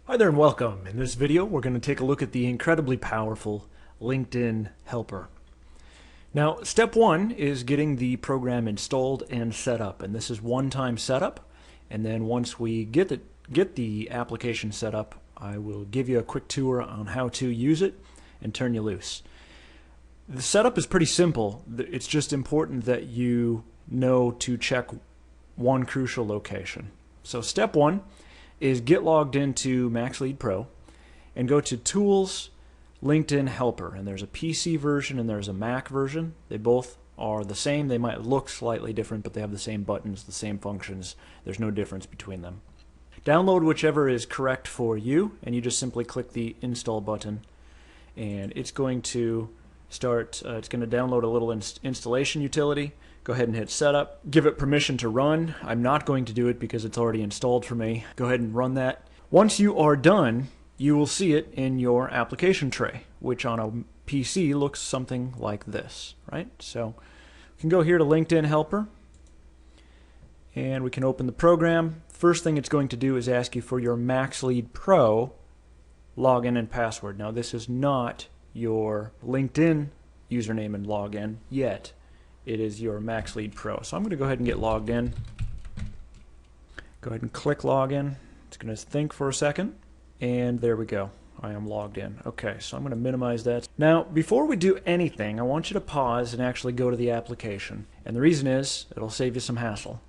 Hi there and welcome. In this video we're going to take a look at the incredibly powerful LinkedIn helper. Now step one is getting the program installed and set up, and this is one-time setup, and then once we get the application set up I will give you a quick tour on how to use it and turn you loose. The setup is pretty simple. It's just important that you know to check one crucial location. So step one is get logged into MaxLeadPro and go to Tools, LinkedIn Helper. And there's a PC version and there's a Mac version. They both are the same. They might look slightly different, but they have the same buttons, the same functions. There's no difference between them. Download whichever is correct for you, and you just simply click the install button, and it's going to start, it's going to download a little installation utility. Go ahead and hit setup. Give it permission to run. I'm not going to do it because it's already installed for me. Go ahead and run that. Once you are done, you will see it in your application tray, which on a PC looks something like this, right? So we can go here to LinkedIn Helper, and we can open the program. First thing it's going to do is ask you for your MaxLeadPro login and password. Now this is not your LinkedIn username and login yet. It is your MaxLeadPro. So I'm going to go ahead and get logged in. Go ahead and click login. It's going to think for a second, and there we go. I am logged in. Okay, so I'm going to minimize that. Now, before we do anything, I want you to pause and actually go to the application. And the reason is, it'll save you some hassle.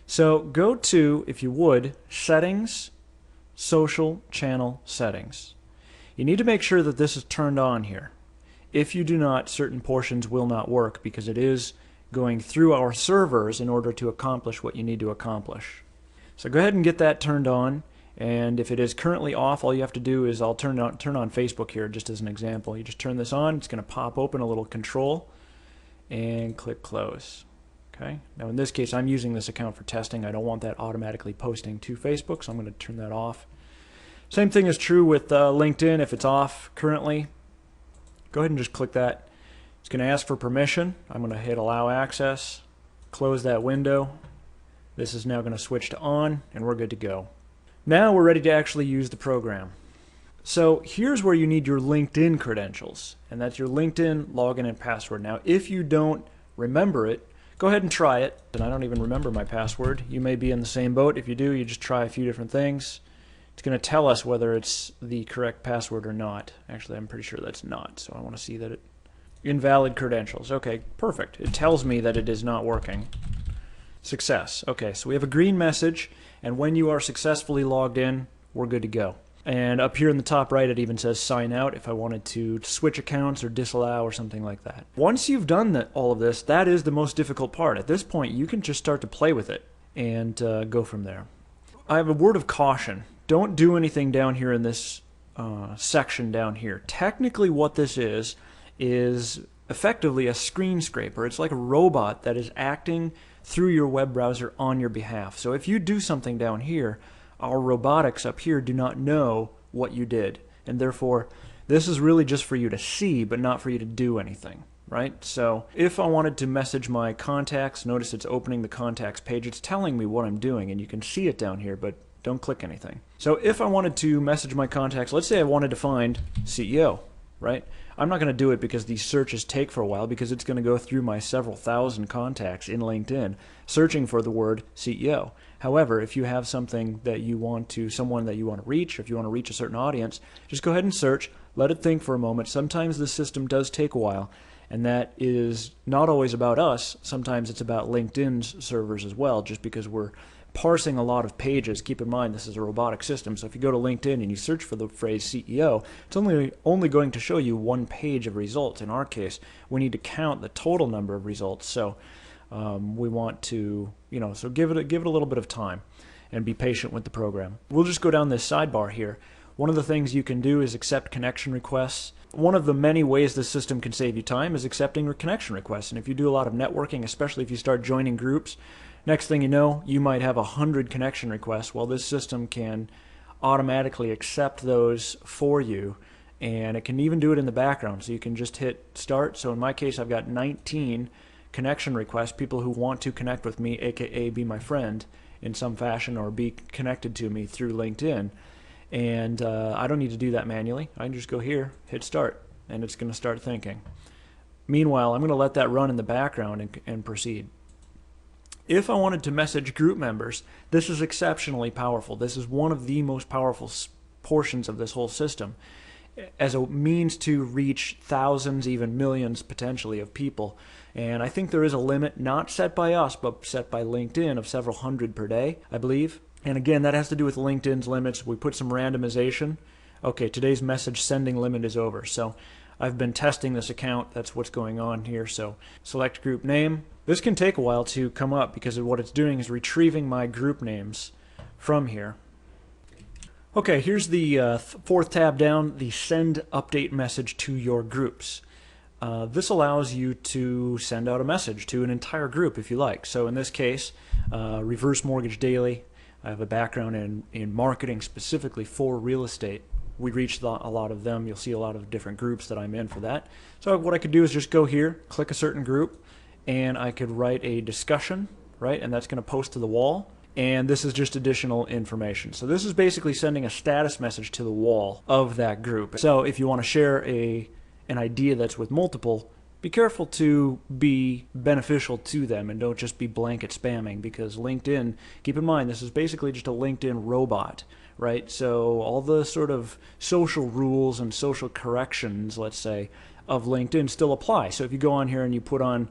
So go to, if you would, Settings, Social Channel Settings. You need to make sure that this is turned on here. If you do not, certain portions will not work because it is going through our servers in order to accomplish what you need to accomplish. So go ahead and get that turned on, and if it is currently off, all you have to do is, I'll turn on Facebook here just as an example. You just turn this on, it's going to pop open a little control, and click close. Okay. Now in this case I'm using this account for testing. I don't want that automatically posting to Facebook, so I'm going to turn that off. Same thing is true with LinkedIn. If it's off currently, go ahead and just click that. It's going to ask for permission. I'm going to hit allow access, close that window. This is now going to switch to on, and we're good to go. Now we're ready to actually use the program. So here's where you need your LinkedIn credentials, and that's your LinkedIn login and password. Now if you don't remember it, go ahead and try it. And I don't even remember my password. You may be in the same boat. If you do, you just try a few different things. It's going to tell us whether it's the correct password or not. Actually, I'm pretty sure that's not, so I want to see that it... Invalid credentials. Okay, perfect. It tells me that it is not working. Success. Okay, so we have a green message, and when you are successfully logged in, we're good to go. And up here in the top right, it even says sign out if I wanted to switch accounts or disallow or something like that. Once you've done all of this, that is the most difficult part. At this point, you can just start to play with it and go from there. I have a word of caution. Don't do anything down here in this section down here. Technically what this is effectively a screen scraper. It's like a robot that is acting through your web browser on your behalf. So if you do something down here, our robotics up here do not know what you did, and therefore this is really just for you to see but not for you to do anything, right? So if I wanted to message my contacts, notice it's opening the contacts page. It's telling me what I'm doing, and you can see it down here, but don't click anything. So if I wanted to message my contacts, let's say I wanted to find CEO, right? I'm not going to do it because these searches take for a while, because it's going to go through my several thousand contacts in LinkedIn searching for the word CEO. However, if you have something that you want to, someone that you want to reach, or if you want to reach a certain audience, just go ahead and search, let it think for a moment. Sometimes the system does take a while, and that is not always about us. Sometimes it's about LinkedIn's servers as well, just because we're parsing a lot of pages. Keep in mind this is a robotic system, so if you go to LinkedIn and you search for the phrase CEO, it's only going to show you one page of results. In our case, we need to count the total number of results, so we want to, so give it a little bit of time and be patient with the program. We'll just go down this sidebar here. One of the things you can do is accept connection requests. One of the many ways the system can save you time is accepting connection requests, and if you do a lot of networking, especially if you start joining groups, next thing you know, you might have 100 connection requests. Well, this system can automatically accept those for you, and it can even do it in the background. So you can just hit start. So in my case, I've got 19 connection requests, people who want to connect with me, aka be my friend in some fashion or be connected to me through LinkedIn. And I don't need to do that manually. I can just go here, hit start, and it's going to start thinking. Meanwhile, I'm going to let that run in the background and proceed. If I wanted to message group members, this is exceptionally powerful. This is one of the most powerful portions of this whole system, as a means to reach thousands, even millions potentially of people. And I think there is a limit, not set by us, but set by LinkedIn, of several hundred per day, I believe. And again, that has to do with LinkedIn's limits. We put some randomization. Okay, today's message sending limit is over. So I've been testing this account. That's what's going on here. So select group name. This can take a while to come up because what it's doing is retrieving my group names from here. Okay, here's the fourth tab down, the send update message to your groups. This allows you to send out a message to an entire group if you like. So in this case, Reverse Mortgage Daily. I have a background in marketing specifically for real estate. We reached a lot of them. You'll see a lot of different groups that I'm in for that. So what I could do is just go here, click a certain group, and I could write a discussion, right? And that's going to post to the wall. And this is just additional information. So this is basically sending a status message to the wall of that group. So if you want to share an idea that's with multiple, be careful to be beneficial to them and don't just be blanket spamming, because LinkedIn, keep in mind, this is basically just a LinkedIn robot, right? So all the sort of social rules and social corrections, let's say, of LinkedIn still apply. So if you go on here and you put on,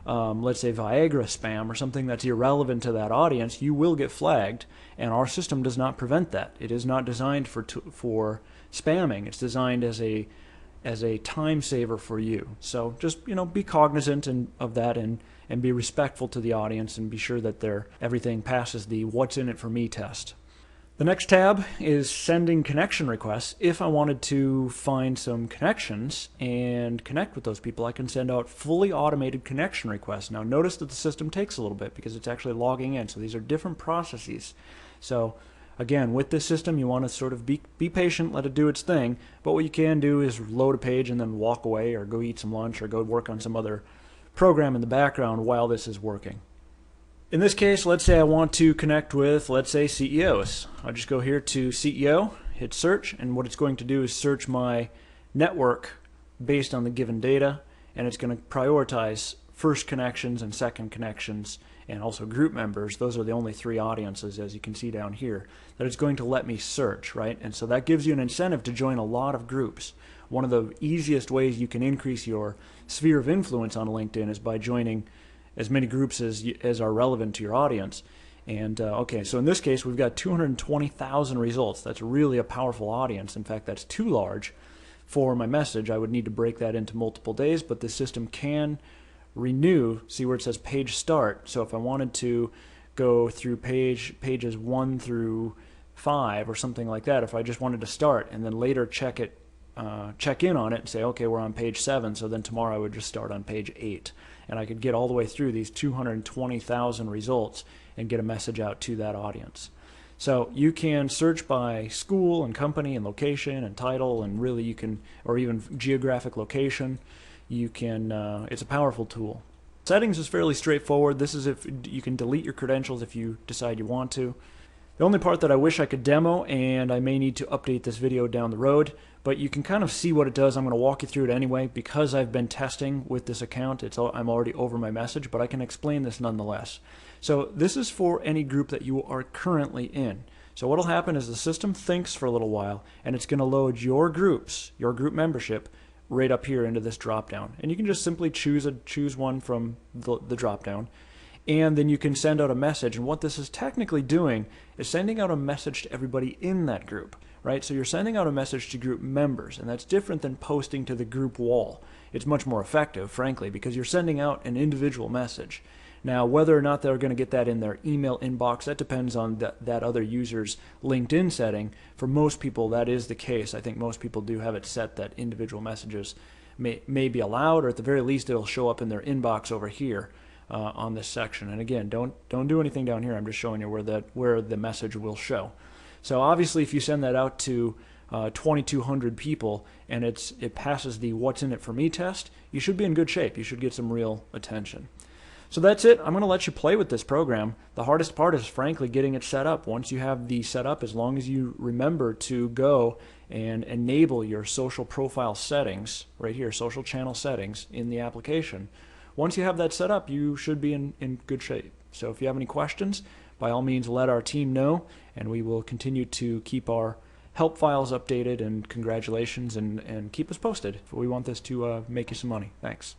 let's say, Viagra spam or something that's irrelevant to that audience, you will get flagged, and our system does not prevent that. It is not designed for spamming. It's designed as a time saver for you. So just, be cognizant of that and be respectful to the audience and be sure that everything passes the what's in it for me test. The next tab is sending connection requests. If I wanted to find some connections and connect with those people, I can send out fully automated connection requests. Now notice that the system takes a little bit because it's actually logging in. So these are different processes. So again, with this system, you want to sort of be patient, let it do its thing. But what you can do is load a page and then walk away or go eat some lunch or go work on some other program in the background while this is working. In this case, let's say I want to connect with, let's say, CEOs. I'll just go here to CEO, hit search, and what it's going to do is search my network based on the given data, and it's going to prioritize first connections and second connections and also group members. Those are the only three audiences, as you can see down here, that it's going to let me search, right? And so that gives you an incentive to join a lot of groups. One of the easiest ways you can increase your sphere of influence on LinkedIn is by joining as many groups as are relevant to your audience. And okay, so in this case, we've got 220,000 results. That's really a powerful audience. In fact, that's too large for my message. I would need to break that into multiple days, but the system can renew. See where it says page start. So if I wanted to go through pages 1 through 5 or something like that, if I just wanted to start and then later check in on it and say, okay, we're on page 7, so then tomorrow I would just start on page 8. And I could get all the way through these 220,000 results and get a message out to that audience. So you can search by school and company and location and title, and really you can, or even geographic location. You can, it's a powerful tool. Settings is fairly straightforward. This is if you can delete your credentials if you decide you want to. The only part that I wish I could demo, and I may need to update this video down the road, but you can kind of see what it does. I'm going to walk you through it anyway. Because I've been testing with this account, I'm already over my message, but I can explain this nonetheless. So this is for any group that you are currently in. So what will happen is the system thinks for a little while, and it's going to load your groups, your group membership, right up here into this drop-down. And you can just simply choose one from the drop-down. And then you can send out a message, and what this is technically doing is sending out a message to everybody in that group, right? So you're sending out a message to group members, and that's different than posting to the group wall. It's much more effective, frankly, because you're sending out an individual message. Now, whether or not they're going to get that in their email inbox, that depends on that other user's LinkedIn setting. For most people, that is the case. I think most people do have it set that individual messages may be allowed, or at the very least, it'll show up in their inbox over here. On this section. And again, don't do anything down here. I'm just showing you where the message will show. So obviously, if you send that out to 2,200 people and it passes the what's in it for me test, you should be in good shape. You should get some real attention. So that's it. I'm going to let you play with this program. The hardest part is frankly getting it set up. Once you have the setup, as long as you remember to go and enable your social profile settings, right here, social channel settings in the application. Once you have that set up, you should be in good shape. So if you have any questions, by all means let our team know, and we will continue to keep our help files updated, and congratulations, and keep us posted. We want this to make you some money. Thanks.